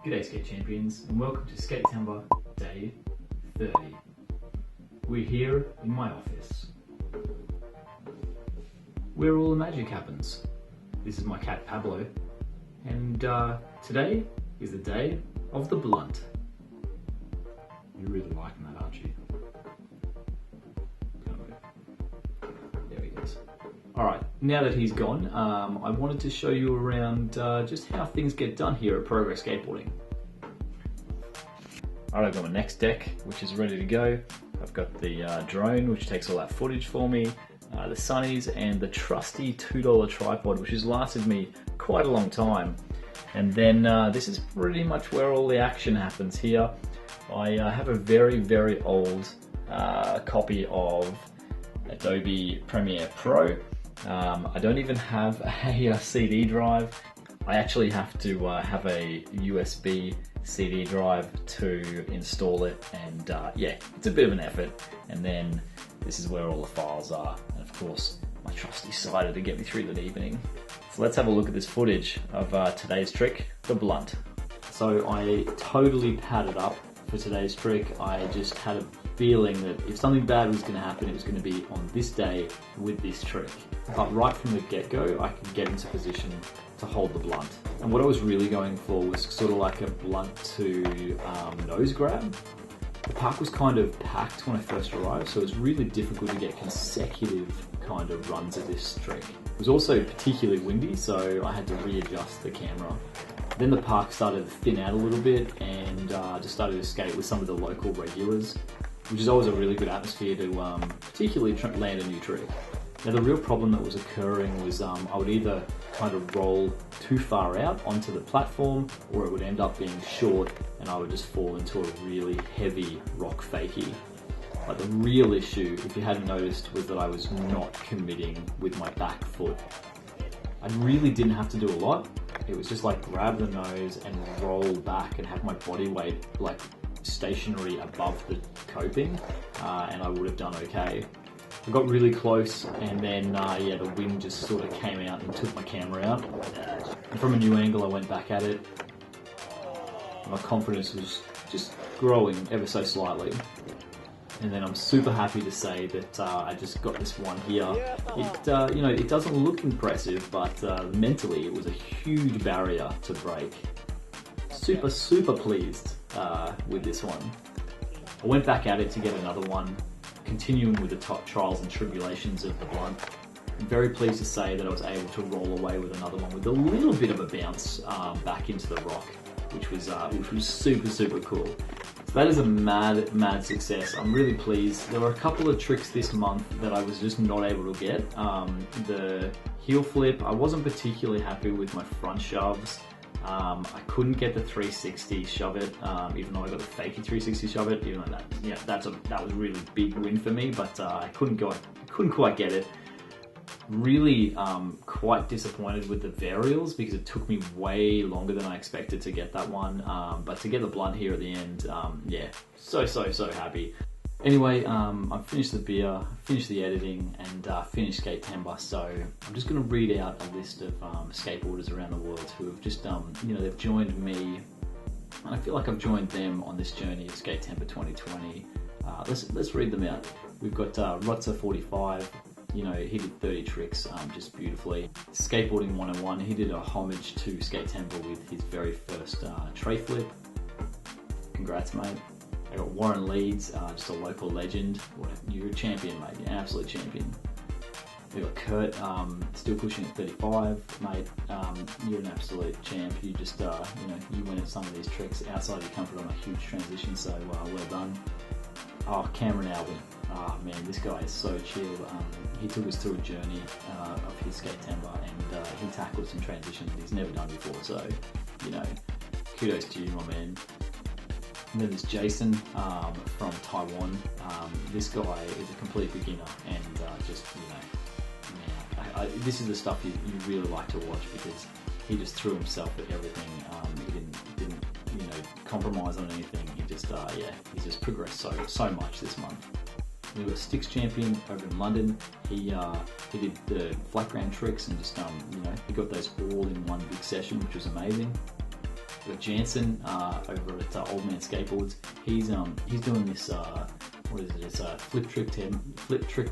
G'day skate champions and welcome to Skatember day 30. We're here in my office where all the magic happens. This is my cat Pablo and today is the day of the blunt. You're really liking that, aren't you? There he goes. Alright, now that he's gone, I wanted to show you around just how things get done here at Progress Skateboarding. Alright, I've got my next deck, which is ready to go. I've got the drone, which takes all that footage for me, the sunnies, and the trusty $2 tripod, which has lasted me quite a long time. And then this is pretty much where all the action happens here. I have a very old copy of Adobe Premiere Pro. I don't even have a CD drive. I actually have to have a USB CD drive to install it, and yeah, it's a bit of an effort. And then this is where all the files are, and of course my trusty slider to get me through the evening. So let's have a look at this footage of today's trick, the blunt. So I totally padded up for today's trick. I just had a feeling that if something bad was going to happen, it was going to be on this day with this trick. But right from the get-go, I could get into position to hold the blunt. And what I was really going for was sort of like a blunt to nose grab. The park was kind of packed when I first arrived, so it was really difficult to get consecutive kind of runs of this trick. It was also particularly windy, so I had to readjust the camera. Then the park started to thin out a little bit, and just started to skate with some of the local regulars, which is always a really good atmosphere to particularly land a new trick. Now the real problem that was occurring was I would either kind of roll too far out onto the platform, or it would end up being short and I would just fall into a really heavy rock fakie. But the real issue, if you hadn't noticed, was that I was not committing with my back foot. I really didn't have to do a lot. It was just like grab the nose and roll back and have my body weight like stationary above the coping, and I would have done okay. I got really close, and then yeah, the wind just sort of came out and took my camera out. And from a new angle I went back at it. My confidence was just growing ever so slightly. And then I'm super happy to say that I just got this one here. It, you know, it doesn't look impressive, but mentally it was a huge barrier to break. Super pleased with this one. I went back at it to get another one, continuing with the top trials and tribulations of the blunt. I'm very pleased to say that I was able to roll away with another one with a little bit of a bounce back into the rock, which was super cool. So that is a mad success. I'm really pleased. There were a couple of tricks this month that I was just not able to get. The Heelflip, I wasn't particularly happy with my front shoves. I couldn't get the 360 shove it, even though I got the Fakie 360 shove it. Even though that, yeah, that was a really big win for me, but I couldn't quite get it. Really quite disappointed with the Varials because it took me way longer than I expected to get that one. But to get the blunt here at the end, yeah, so happy. Anyway, I've finished the beer, finished the editing, and finished Skatember, so I'm just going to read out a list of skateboarders around the world who have just, you know, they've joined me, and I feel like I've joined them on this journey of Skatember 2020. Let's read them out. We've got Rotzer45, you know, he did 30 tricks just beautifully. Skateboarding 101, he did a homage to Skatember with his very first tray flip. Congrats, mate. I got Warren Leeds, just a local legend. You're a champion, mate. You're an absolute champion. We got Kurt, still pushing at 35, mate. You're an absolute champ. You just, you know, you win at some of these tricks outside of your comfort on a huge transition. So well done. Oh, Cameron Alden. Oh man, this guy is so chill. He took us through a journey of his Skatember, and he tackled some transitions he's never done before. So, you know, kudos to you, my man. And then there's Jason from Taiwan. This guy is a complete beginner, and just, you know, man, this is the stuff you really like to watch because he just threw himself at everything. He didn't you know, compromise on anything. He just yeah, he's just progressed so much this month. We've got Stix Champion over in London. He did the flat ground tricks and just you know, he got those all in one big session, which was amazing. We've got Jansen over at Old Man Skateboards. He's doing this what is it? It's a flip trick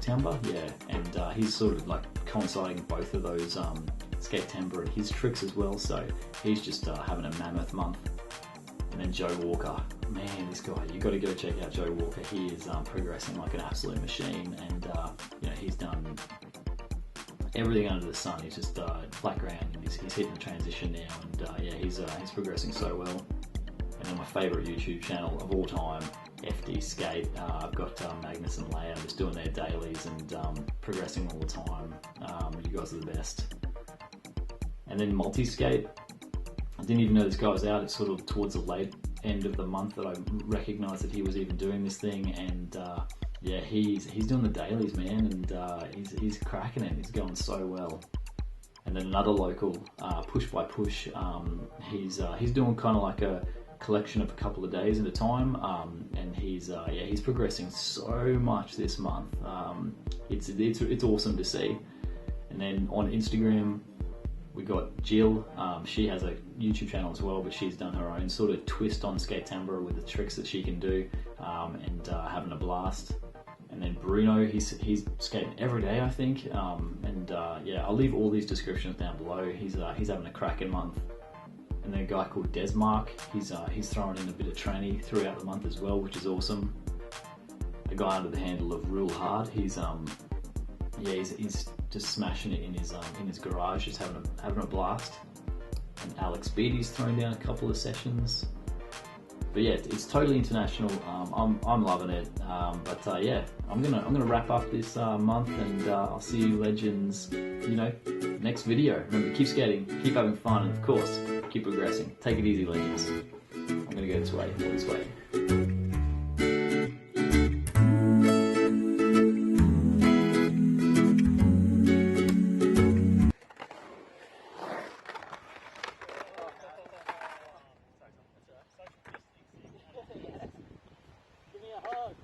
timber, yeah. And he's sort of like coinciding both of those Skatember and his tricks as well. So he's just having a mammoth month. And then Joe Walker, man, this guy, you got to go check out Joe Walker. He is progressing like an absolute machine, and you know, he's done everything under the sun. He's just flat ground, and he's hitting the transition now, and yeah, he's progressing so well. And then my favourite YouTube channel of all time, FD Skate. I've got Magnus and Leia just doing their dailies and progressing all the time. You guys are the best. And then MultiSkate. I didn't even know this guy was out. It's sort of towards the late end of the month that I recognised that he was even doing this thing, and yeah, he's doing the dailies, man, and he's cracking it. He's going so well. And then another local, Push by Push. He's doing kind of like a collection of a couple of days at a time, and he's progressing so much this month. It's awesome to see. And then on Instagram, we got Jill. She has a YouTube channel as well, but she's done her own sort of twist on Skatember with the tricks that she can do, and having a blast. And then Bruno, he's skating every day, I think. Yeah, I'll leave all these descriptions down below. He's having a cracking month. And then a guy called Desmark, he's throwing in a bit of tranny throughout the month as well, which is awesome. A guy under the handle of Real Hard, he's just smashing it in his garage, just having a blast. And Alex Beatty's thrown down a couple of sessions. But yeah, it's totally international. I'm loving it. Yeah, I'm gonna wrap up this month, and I'll see you legends, you know, next video. Remember, keep skating, keep having fun, and of course, keep progressing. Take it easy, legends. I'm gonna go this way, or this way. Give me a hug.